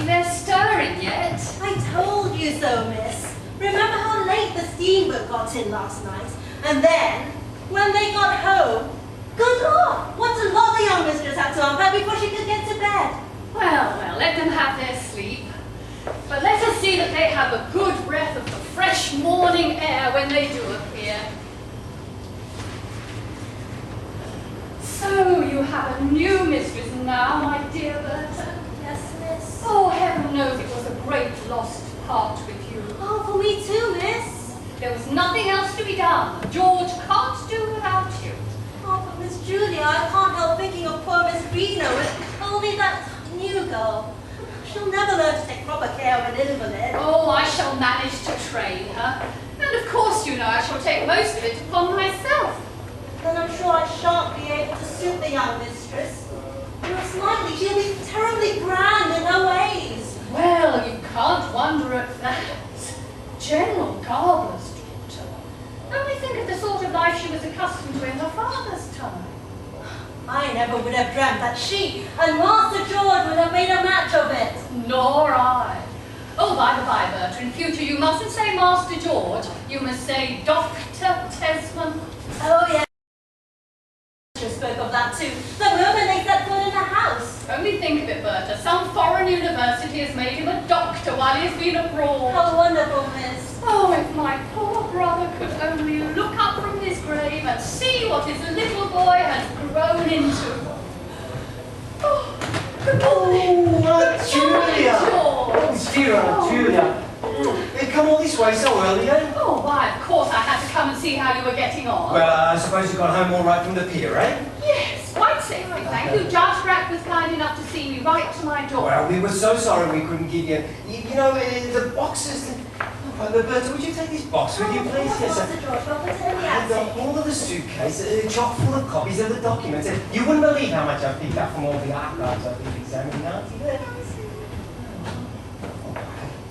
they're stirring yet. I told you so, miss. Remember how late the steamboat got in last night? And then, when they got home, good Lord, what a lot the young mistress had to unpack before she could get to bed. Well, let them have their sleep. But let us see that they have a good breath of the fresh morning air when they do appear. So you have a new mistress now, my dear Berta. Yes, miss. Oh, heaven knows it was a great loss to part with you. Oh, for me too, miss. There was nothing else to be done. George can't do without you. Oh, but Miss Julia, I can't help thinking of poor Miss Reno, only that new girl. She'll never learn to take proper care of an invalid. Oh, I shall manage to train her. And of course, you know, I shall take most of it upon myself. Then I'm sure I shan't be able to suit the young mistress. Most likely she'll be terribly grand in her ways. Well, you can't wonder at that. General Gabler's daughter. Only think of the sort of life she was accustomed to in her father's time. I never would have dreamt that she and Master George would have made a match of it. Nor I. Oh, by the by, Berta, in future you mustn't say Master George. You must say Dr. Tesman. Oh, yeah. She spoke of that too, the moment they set foot in the house. Only think of it, Berta. Some foreign university has made him a doctor while he's been abroad. How wonderful, miss. Oh, if my poor brother could only look up from his grave and see what his little boy has grown into. Oh, good morning. Oh, Aunt Julia. George. Dear Aunt Julia. You've come all this way so early, eh? Oh, why, of course I had to come and see how you were getting on. Well, I suppose you got home all right from the pier, eh? Yes, quite safely, thank you. Judge Rack was kind enough to see me right to my door. Well, we were so sorry we couldn't give you know, the boxes. Berta, would you take this box with you, please? Yes, sir. Master George, I'll put it in the I've got attic. all of the suitcase, chock full of copies of the documents. You wouldn't believe how much I've picked up from all the archives I've been examining, Auntie. There.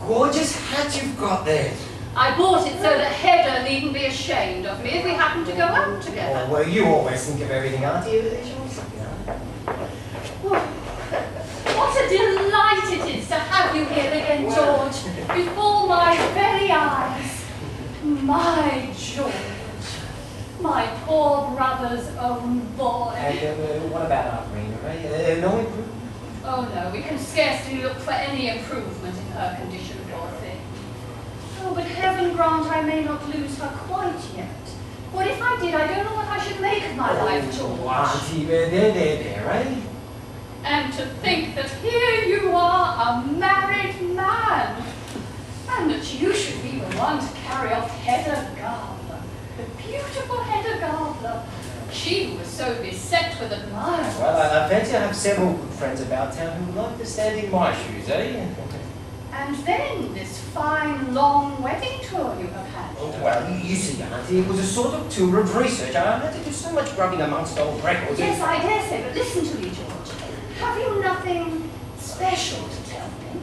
Gorgeous hat you've got there. I bought it so that Hedda needn't be ashamed of me if we happen to go out together. Oh, well, you always think of everything, Auntie. What a delight it is to have you here again, George, before my very eyes. My George, my poor brother's own boy. And what about Aunt Rena, eh? No improvement? Oh no, we can scarcely look for any improvement in her condition, poor thing. Oh, but heaven grant I may not lose her quite yet. For if I did, I don't know what I should make of my life, George. Auntie, there, eh? And to think that here you are, a married man, and that you should be the one to carry off Hedda Gabler, the beautiful Hedda Gabler, she who was so beset with admirers. Well, I fancy I have several good friends about town who would like to stand in my shoes, eh? And then this fine, long wedding tour you have had. Oh, well, you see, Auntie, it was a sort of tour of research. I had to do so much grubbing amongst old records. Yes, I dare say, but listen to me, George. Have you nothing special to tell me?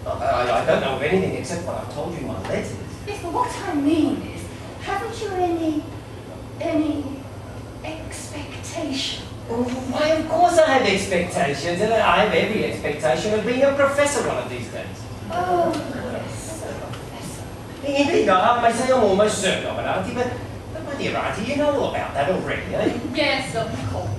I don't know of anything except what I've told you in my letters. Yes, but what I mean is, haven't you any expectation? Oh, why, of course I have expectations, and I have every expectation of being a professor one of these days. Oh, yes, a professor. Indeed, I may say I'm almost certain of it, Auntie, but my dear Auntie, you know all about that already, eh? Yes, of course.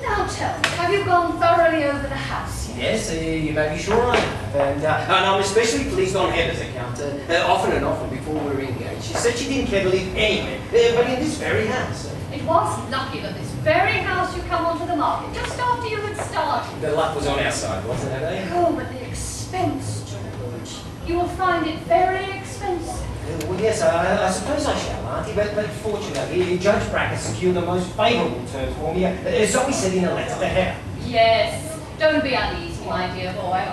Now tell me, have you gone thoroughly over the house yet? Yes, you may be sure I have, and I'm especially pleased on Hedda's account. Often and often before we were engaged, she said she didn't care to live anywhere, but in this very house. It was lucky that this very house you come onto the market just after you had started. The luck was on our side, wasn't it, eh? Oh, but the expense, George. You will find it very expensive. Well, yes, I suppose I shall, Auntie, but fortunately, Judge Brackett secured the most favourable terms for me, so he said in a letter to her. Yes, don't be uneasy, my dear boy.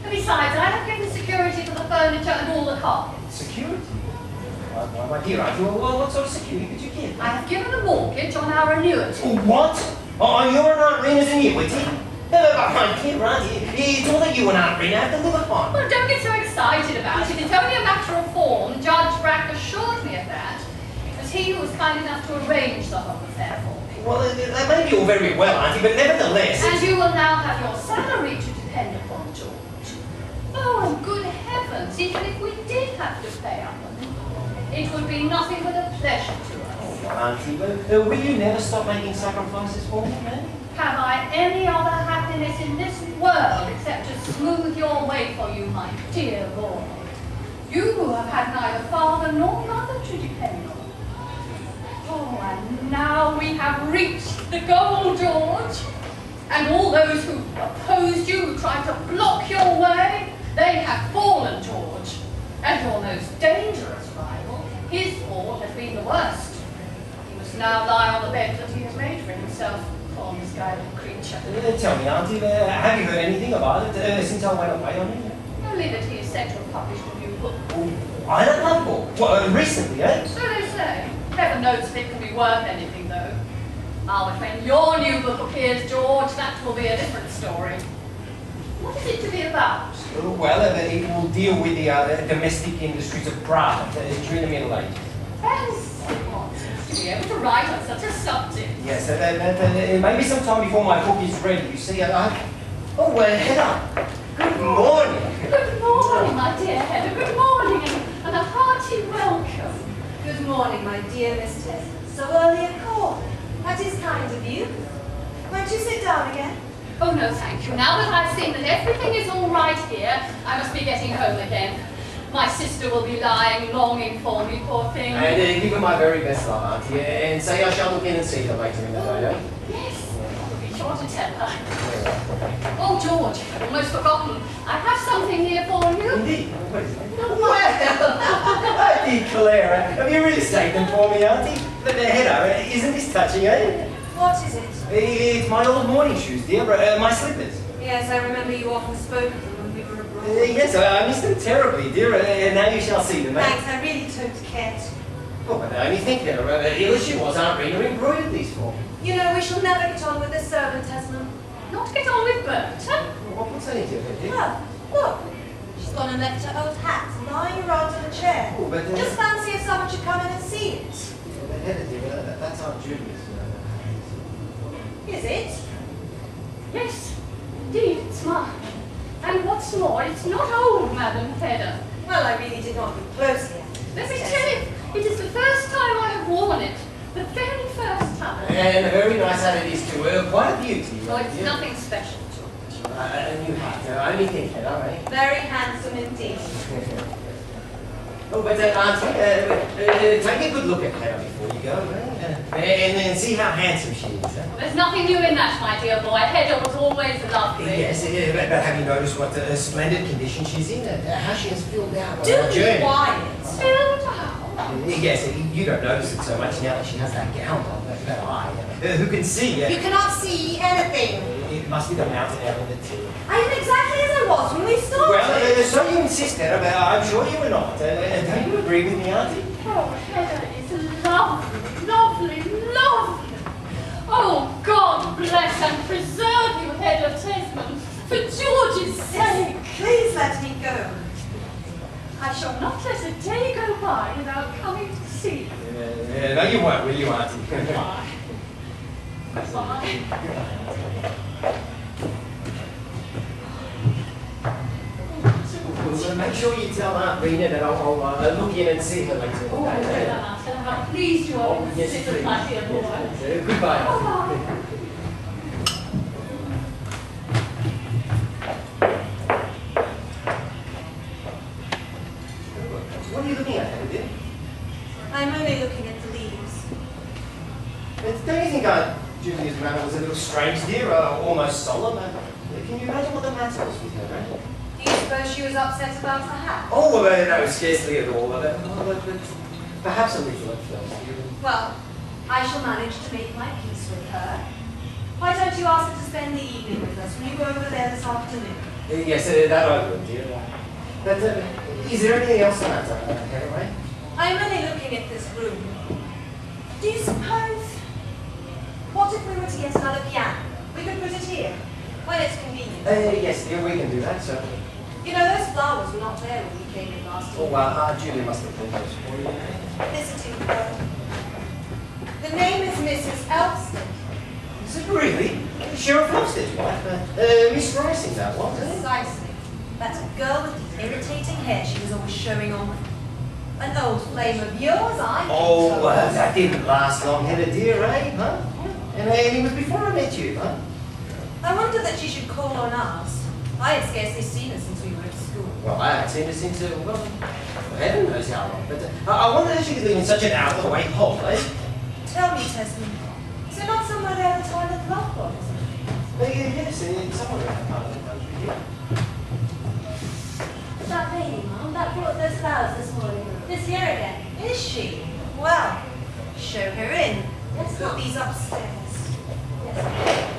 And besides, I have given security for the furniture and all the carpets. Security? Well, my dear Auntie, well, what sort of security could you give? I have given a mortgage on our annuity. Oh, what? Oh, you're an Aunt Rena's annuity? My dear Auntie, it's all that you and Aunt Rena have to live upon. Well, don't get so excited about it. It's only a matter of form. Judge Brack assured me of that. It was he who was kind enough to arrange the whole affair for me. Well, that may be all very well, Auntie, but nevertheless... And you will now have your salary to depend upon, George. Oh, and good heavens, even if we did have to pay up a little, it would be nothing but a pleasure to us. Oh, Auntie, but will you never stop making sacrifices for me, man? Have I any other happiness in this world except to smooth your way for you, my dear boy? You who have had neither father nor mother to depend on. Oh, and now we have reached the goal, George. And all those who opposed you, who tried to block your way, they have fallen, George. And your most dangerous rival, his fall has been the worst. He must now lie on the bed that he has made for himself, poor misguided creature. Tell me, Auntie, have you heard anything about it since I went away on it? Only that he is said to have published a new book. Oh, I don't love book. Well, recently, eh? So they say. Heaven knows if it can be worth anything, though. Ah, but when your new book appears, George, that will be a different story. What is it to be about? Well, it will deal with the domestic industries of Prague during the Middle Ages. To be able to write on such a subject. Yes, maybe sometime before my book is ready. You see, Oh, Hedda, good morning. Good morning, my dear Hedda. Good morning, and a hearty welcome. Good morning, my dear Miss Tess. So early a call. That is kind of you. Won't you sit down again? Oh, no, thank you. Now that I've seen that everything is all right here, I must be getting home again. My sister will be lying, longing for me, poor thing. And give her my very best love, Auntie, and say I shall look in and see her later in the day, eh? Yes, I'll be sure to tell her. Oh, George, I've almost forgotten. I have something here for you. Indeed. What is it? Well, I declare, have you really saved them for me, Auntie? But Hedda, isn't this touching, eh? What is it? It's my old morning shoes, dear, my slippers. Yes, I remember you often spoke of them when we were abroad. Yes, I miss them terribly, dear, and now you shall see them, eh? Thanks, I really don't care to. Oh, but only think, Hedda, ill as she was, Aunt Rena embroidered these for me. You know, we shall never get on with the servant, Esmond. Not get on with Berta. What's that into it, dear? Well, look. She's gone and left her old hat lying around in a chair. Oh, but, Just fancy if someone should come in and see it. Hedda, dear, that's Aunt Julia's. Is it? Yes, indeed, it's mine. And what's more, it's not old, Madam Hedda. Well, I really did not look closely at it. Let me tell you, it is the first time I have worn it. The very first time. And a very nice hat it is too. Quite a beauty. Oh, it's nothing special, George. A new hat. Only think, Hedda, eh? Very handsome indeed. Oh, but Auntie, take a good look at Hedda before you go, and then see how handsome she is. Well, there's nothing new in that, my dear boy. Hedda was always lovely. Yes, but have you noticed what a splendid condition she's in? How she has filled out on Do her be journey? quiet. Filled out. Yes, you don't notice it so much now that she has that gown on, that eye. Who can see? You cannot see anything. It must be the mountain element too. I am exactly as I was when we started. Well, so you insist, Hedda, but I'm sure you were not. Don't you agree with me, Auntie? Oh, Hedda is lovely, lovely, lovely. Oh, God bless and preserve you, Hedda Tesman, for George's sake. Please let me go. I shall not let a day go by without coming to see you. No, you won't, will you, Auntie? Bye. Bye. Well, make sure you tell Aunt Rena that I'll look in and see her later. Oh, I'll tell her how pleased you are with the Yes, visit, my dear boy. Yes, goodbye. Bye-bye. What are you looking at, Hedda, dear? I'm only looking at the leaves. Don't you think Aunt Julia's manner was a little strange, dear? Almost solemn? Can you imagine what the matter was with her, right? Do you suppose she was upset about the hat? Oh, well, no, scarcely at all. But perhaps a little at first. Well, I shall manage to make my peace with her. Why don't you ask her to spend the evening with us when you go over there this afternoon? Yes, that I would, dear. But is there anything else on that, Hedda, right? I'm only looking at this room. Do you suppose? What if we were to get another piano? We could put it here, when it's convenient. Yes, dear, we can do that, certainly. You know, those flowers were not there when we came in last Oh, year. well, Aunt Julia must have pulled those for you. Listen to me, though. The The name is Mrs. Elfston. Is it really? Sheriff Hofstead's wife? Miss Rising, that one, isn't it? Precisely. That's a girl with the irritating hair she was always showing off. An old flame of yours, I Oh, that didn't last long, Hedda dear, eh? Huh? And it was before I met you, huh? I wonder that she should call on us. I had scarcely seen her since we were at school. Well, I haven't seen her since, well, heaven knows how long. But I wonder how she could live in such an out-of-the-way hole, eh? Tell me, Tesman, is there not somewhere there the toilet block was? Yes, it's somewhere around part of the country, yeah. That lady, Mum, that brought those flowers this morning. This here again. Is she? Well, show her in. Let's put these upstairs. Yes.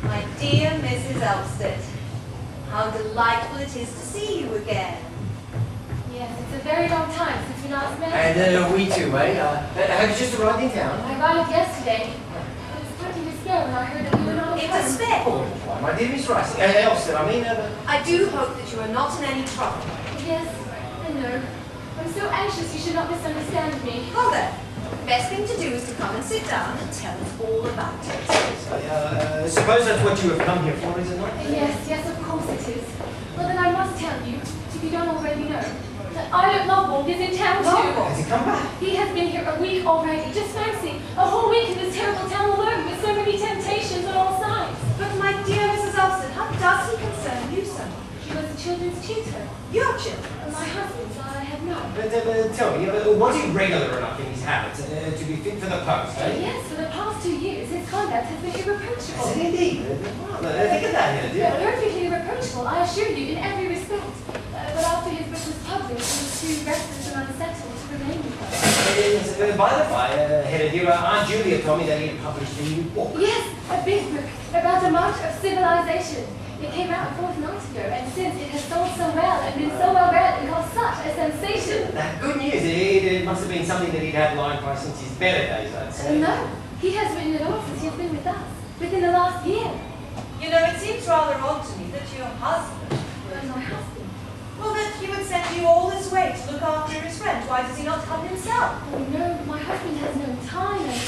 My dear Mrs. Elfsted, how delightful it is to see you again. Yes, it's a very long time since we last met. And we too, eh? Have you just arrived in town? I arrived yesterday. I was putting to snow and I heard that you were not It's home. a spare. Oh, why, my dear Miss Rice. Elfsted, I mean, I do hope that you are not in any trouble. Yes, I know. I'm so anxious you should not misunderstand me. Well then, the best thing to do is to come and sit down and tell us all about it. I suppose that's what you have come here for, is it not? Yes, of course it is. Well, then I must tell you, if you don't already know, that Islet Lovborg is in town too. Has he come back? He has been here a week already. Just fancy, a whole week in this terrible town alone with so many temptations on all sides. But my dear Mrs. Elfsted, how does he concern you so much? She was a children's tutor. Your children? My husband's I have not. But tell me, was he regular enough in his habits to be fit for the post, eh? Yes, for the past 2 years, his conduct has been irreproachable. Is it indeed? Well, think of that, Hedda, dear. Perfectly irreproachable, I assure you, in every respect. But after his book was published, he was too restless and unsettled to remain with us. By the by, Hedda, dear, Aunt Julia told me that he had published a new book. Yes, a big book about the march of civilization. It came out a fortnight ago, and since it has sold so well and been so well read and caused such a sensation. That good news. It must have been something that he'd had lying by since his better days, I'd say. No, he has written it all since he has been with us, within the last year. You know, it seems rather odd to me that your husband... And my husband. Well, that he would send you all this way to look after his friend. Why does he not come himself? Oh no, my husband has no time, and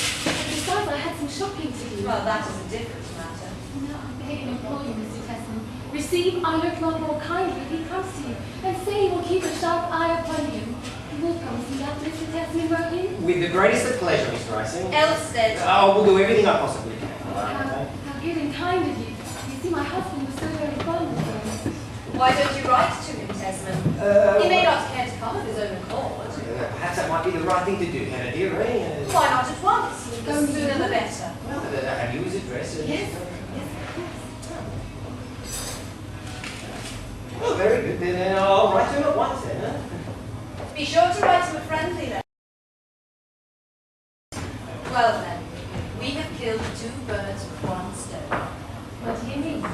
besides I had some shopping to do. Well, that is a different matter. No, I beg and implore you, Mr. Tesman. Receive Islet Lovborg kindly if he comes to you, and say he will keep a sharp eye upon you. You will promise me that, Mr. Tesman, won't you? With the greatest of pleasure, Miss Rising. Elfsted. Oh, we'll do everything I possibly can. How good and kind of you. You see, my husband was so very fond of him. Why don't you write to him, Tesman? He may not care to come of his own accord. Perhaps that might be the right thing to do, Hedda, dear, eh? Why not at once? The sooner the better. Well, have you his address? Yes. Oh, very good. Then I'll write to him at once, then, huh? Be sure to write him a friendly letter. Well then, we have killed 2 birds with 1 stone. What do you mean?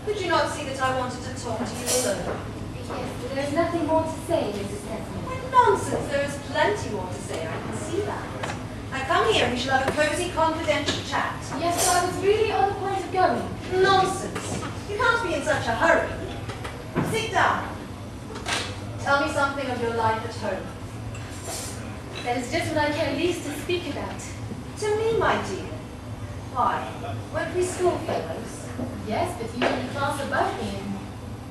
Could you not see that I wanted to talk to you alone? Yes, but there's nothing more to say, Mrs. Tesman. What nonsense! There is plenty more to say, I can see that. Now come here and we shall have a cosy, confidential chat. Yes, but I was really on the point of going. Nonsense! You can't be in such a hurry. Sit down. Tell me something of your life at home. That is just what I care least to speak about. To me, my dear. Why? Weren't we schoolfellows? Yes, but you were in the class above me,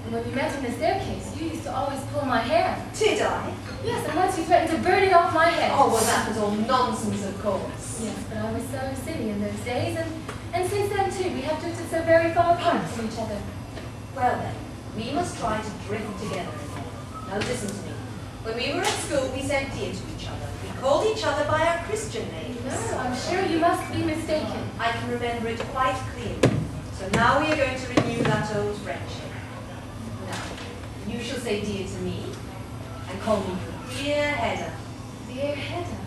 and when we met on the staircase, you used to always pull my hair. Did I? Yes, and once you threatened to burn it off my head. Oh, well, that was all nonsense, of course. Yes, but I was so silly in those days, and since then, too, we have drifted so very far apart from each other. Well, then, we must try to drift together again. Now, listen to me. When we were at school, we said dear to each other. We called each other by our Christian names. No, I'm sure you must be mistaken. I can remember it quite clearly. So now we are going to renew that old friendship. Now, you shall say dear to me, and call me dear Hedda. Dear Hedda.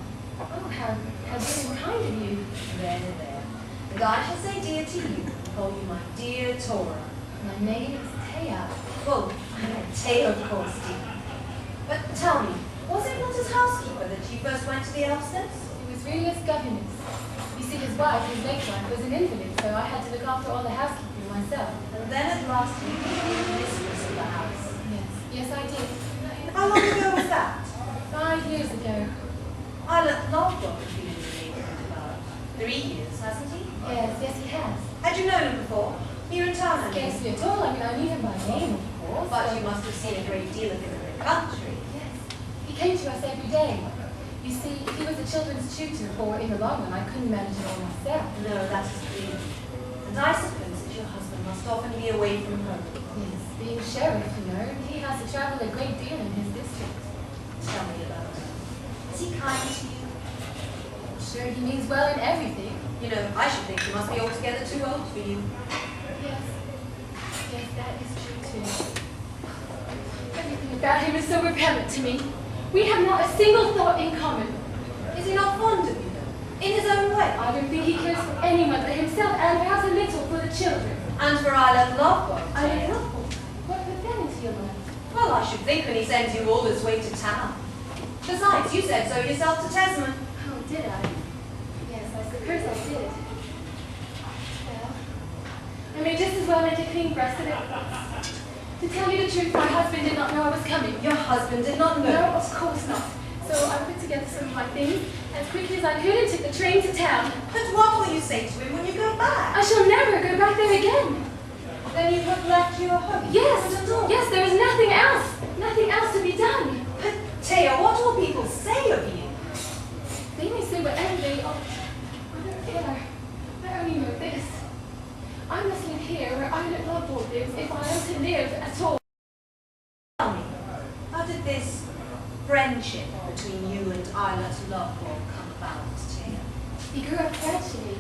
Oh, how good and kind of you. There, there. And I shall say dear to you, and call you my dear Tora. My name is Thea. Oh, Taya, of course, dear. But tell me, was it not as housekeeper that you first went to the Elfsteads? It was was really his governess. You see, his wife, his late wife, was an invalid, so I had to look after all the housekeeping myself. And then at last you became the mistress of the house. Yes, I did. How long ago was that? 5 years ago. Islet Lovelock has been in the neighbourhood about 3 years, hasn't he? Yes, he has. Had you known him before? Here in town, I mean? Scarcely at all. I mean, I knew him by name, of course. But you must have seen a great deal of him in the country. Yes. He came to us every day. You see, he was a children's tutor, for in the long run I couldn't manage it all myself. No, that is clear. And I suppose that your husband must often be away from home. Yes, being sheriff, you know, he has to travel a great deal in his district. Tell me about him. Is he kind to you? Sure, he means well in everything. You know, I should think he must be altogether too old for you. Yes. Yes, that is true too. Everything about him is so repellent to me. We have not a single thought in common. Is he not fond of you, though? In his own way? I don't think he cares for anyone but himself, and perhaps a little for the children. And for Islet Lovelock? I don't know. What put that into your mind? Well, I should think when he sends you all this way to town. Besides, you said so yourself to Tesman. Oh, did I? Yes, I suppose I did. Well, I may just as well make a clean breast of it at once. To tell you the truth, my husband did not know I was coming. Your husband did not know? No, of course not. So I put together some of my things as quickly as I could and took the train to town. But what will you say to him when you go back? I shall never go back there again. Then you have left your home? Yes, Not at all? yes, there is nothing else. Nothing else to be done. But, Taya, what will people say of you? They may say whatever they ought. I don't care. I only know this. I must live here where Islet Lovelock lives if I am to live at all. Tell me, how did this friendship between you and Islet Lovelock come about, Taya? He grew up gradually.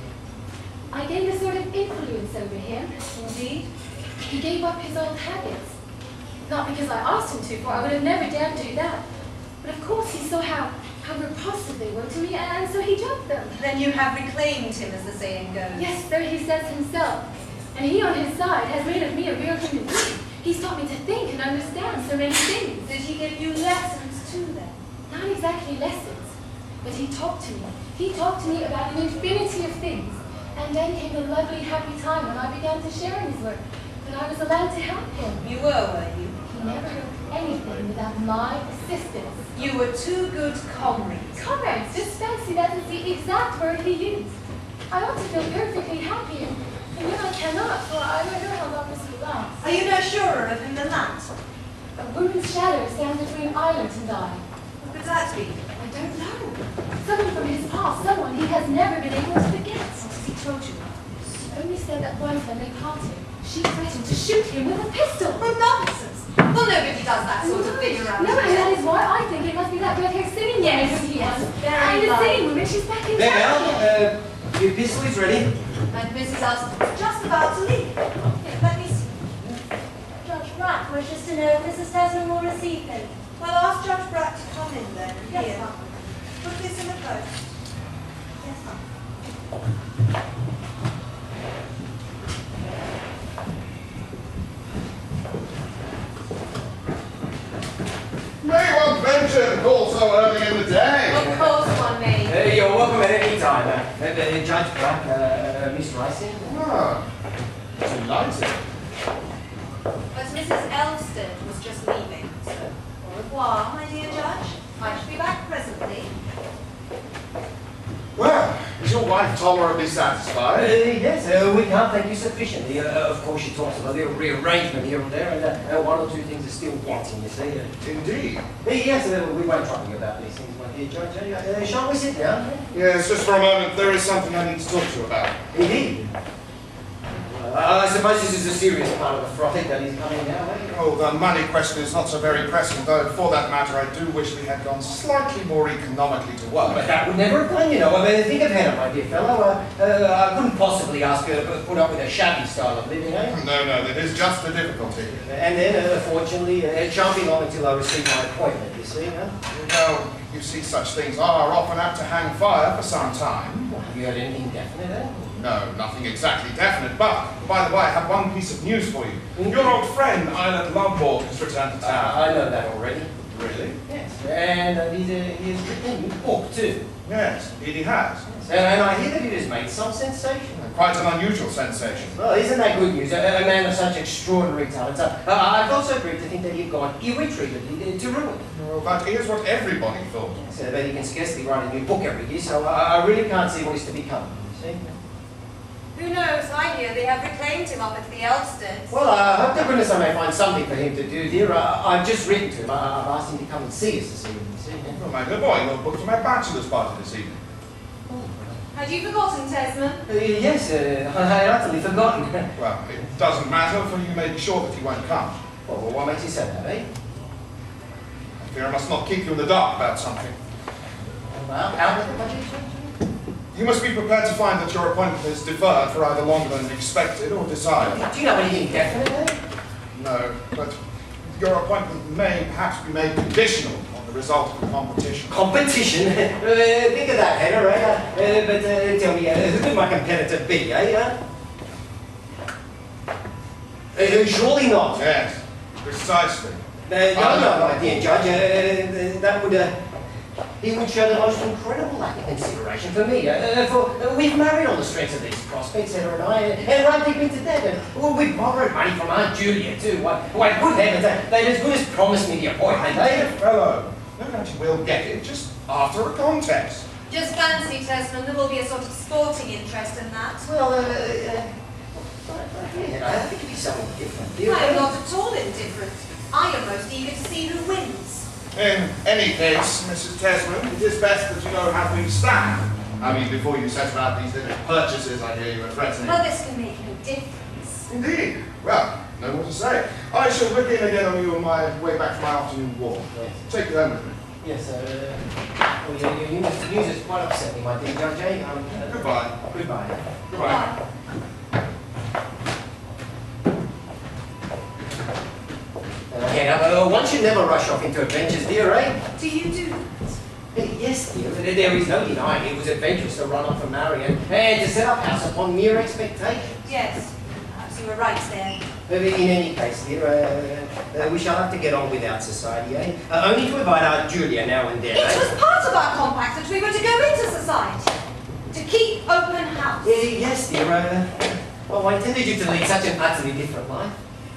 I gained a sort of influence over him. Indeed? He gave up his old habits. Not because I asked him to, for I would have never dared do that. But of course he saw how repulsive they were to me, and so he dropped them. Then you have reclaimed him, as the saying goes. Yes, so he says himself. And he on his side has made of me a real human being. He's taught me to think and understand so many things. Did he give you lessons too, then? Not exactly lessons, but he talked to me. He talked to me about an infinity of things. And then came the lovely, happy time when I began to share in his work, that I was allowed to help him. You were you? He never did anything without my assistance. You were two good comrades. Comrades, just fancy that is the exact word he used. I ought to feel perfectly happy, and yet I cannot, for I don't know how long this will last. Are you no surer of him than that? A woman's shadow stands between Islet and I. What could that be? I don't know. Someone from his past, someone he has never been able to forget. What has he told you about this? He only said that once when they parted, she threatened to shoot him with a pistol. Oh, nonsense! Well, nobody does that sort of thing around No, and here. that is why I think it must be that red-haired singing Yes, woman he yes, was. very And the likely. singing woman, she's back in There, town. Mel. Your pistol is ready. And Mrs. Austin's just about to leave. Here, let me see. Judge Brack wishes to know if Mrs. Tesman will receive him. Well, ask Judge Brack to come in then. Yes, Here. ma'am. Put this in the post. Yes, ma'am. May one venture to call so early in the day? Of course one may. You're welcome at any time. Judge Black, Miss Ricing. Ah, delighted. But Mrs. Elvsted was just leaving, so au revoir, my dear Judge. I shall be back presently. Well, is your wife tolerably satisfied? Yes, we can't thank you sufficiently. Of course, she talks about a little rearrangement here and there, and one or two things are still wanting, you see. Indeed. Yes, we won't trouble you about these things, my dear Judge. Shall we sit down? Yes, just for a moment. There is something I need to talk to you about. Indeed. I suppose this is a serious part of the frolic that is coming now, eh? Oh, the money question is not so very pressing, though for that matter I do wish we had gone slightly more economically to work. But that would never have done, you know. I mean, think of Hannah, my dear fellow. I couldn't possibly ask her to put up with a shabby style of living, eh? No, that is just the difficulty. And then, fortunately, jumping on until I received my appointment, you see, huh? Well, you see, such things are often apt to hang fire for some time. Have you heard anything definite, eh? No, nothing exactly definite, but, by the way, I have one piece of news for you. Your old friend, Islet Lovelock, has returned to town. I know that already. Really? Yes. And he has written a new book too. Yes, indeed he has. And I hear that it has made some sensation. Quite an unusual sensation. Well, isn't that good news? A man of such extraordinary talent. I felt so grieved to think that he had gone irretrievably to ruin. Well, that is what everybody thought. So that he can scarcely write a new book every year, so I really can't see what is to become of him, you see? Who knows? I hear they have reclaimed him up at the Elsteads. Well, I hope to goodness I may find something for him to do, dear. I've just written to him. I've asked him to come and see us this evening, you see? Well, my good boy, you're booked for my bachelor's party this evening. Had you forgotten, Tesman? Yes, I had utterly forgotten. Well, it doesn't matter, for you may be sure that he won't come. Well, what makes you say that, eh? I fear I must not keep you in the dark about something. Well, how did the budget change? You must be prepared to find that your appointment is deferred for either longer than expected or desired. Do you know anything definite, eh? No, but your appointment may perhaps be made conditional on the result of the competition. Competition? Think of that, Hedda, eh? But tell me, who could my competitor be, eh? Surely not. Yes, precisely. No, my dear Judge, that would... he would show the most incredible lack of consideration for me. For we've married on the strength of these prospects, Hedda and I, and run deep into debt. And we've borrowed money from Aunt Julia, too. Why, good heavens, they've as good as promised me the appointment, eh? Fellow, no doubt you will get it, just after a contest. Just fancy, Tesman, there will be a sort of sporting interest in that. Well, I think it'd be something different. I am not at all indifferent. I am most eager to see who wins. In any case, Mrs. Tesman, it is best that you know how things stand. I mean, before you set about these little purchases I hear you are threatening. Well, this can make no difference. Indeed. Well, no more to say. I shall look in again on you on my way back from my afternoon walk. Yes. Take you home with me. Yes, well, your news is quite upsetting, my dear Judge, eh? Goodbye. Goodbye. Goodbye. One should never rush off into adventures, dear, eh? Do you do that? Yes, dear. There is no denying it was adventurous to run off from Marion and to set up house upon mere expectations. Yes, perhaps you were right there. In any case, dear, we shall have to get on without society, eh? Only to invite Aunt Julia now and then. It was part of our compact that we were to go into society. To keep open house. Yes, dear. Well, I intended you to lead such an utterly different life.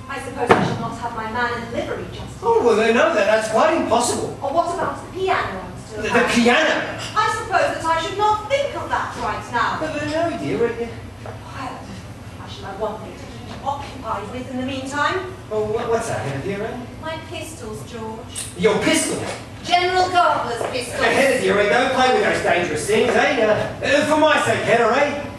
I suppose I shall not have my man in livery just yet. Oh, well, no, that's quite impossible. Or what about the piano I'm still The playing? piano? I suppose that I should not think of that right now. No, dear. Well, I shall have one thing to keep you occupied with in the meantime. Oh, what's that, dear? My pistols, George. Your pistol? General Gabler's pistols. Hedda, dear, don't play with those dangerous things, eh? For my sake, Hedda, eh?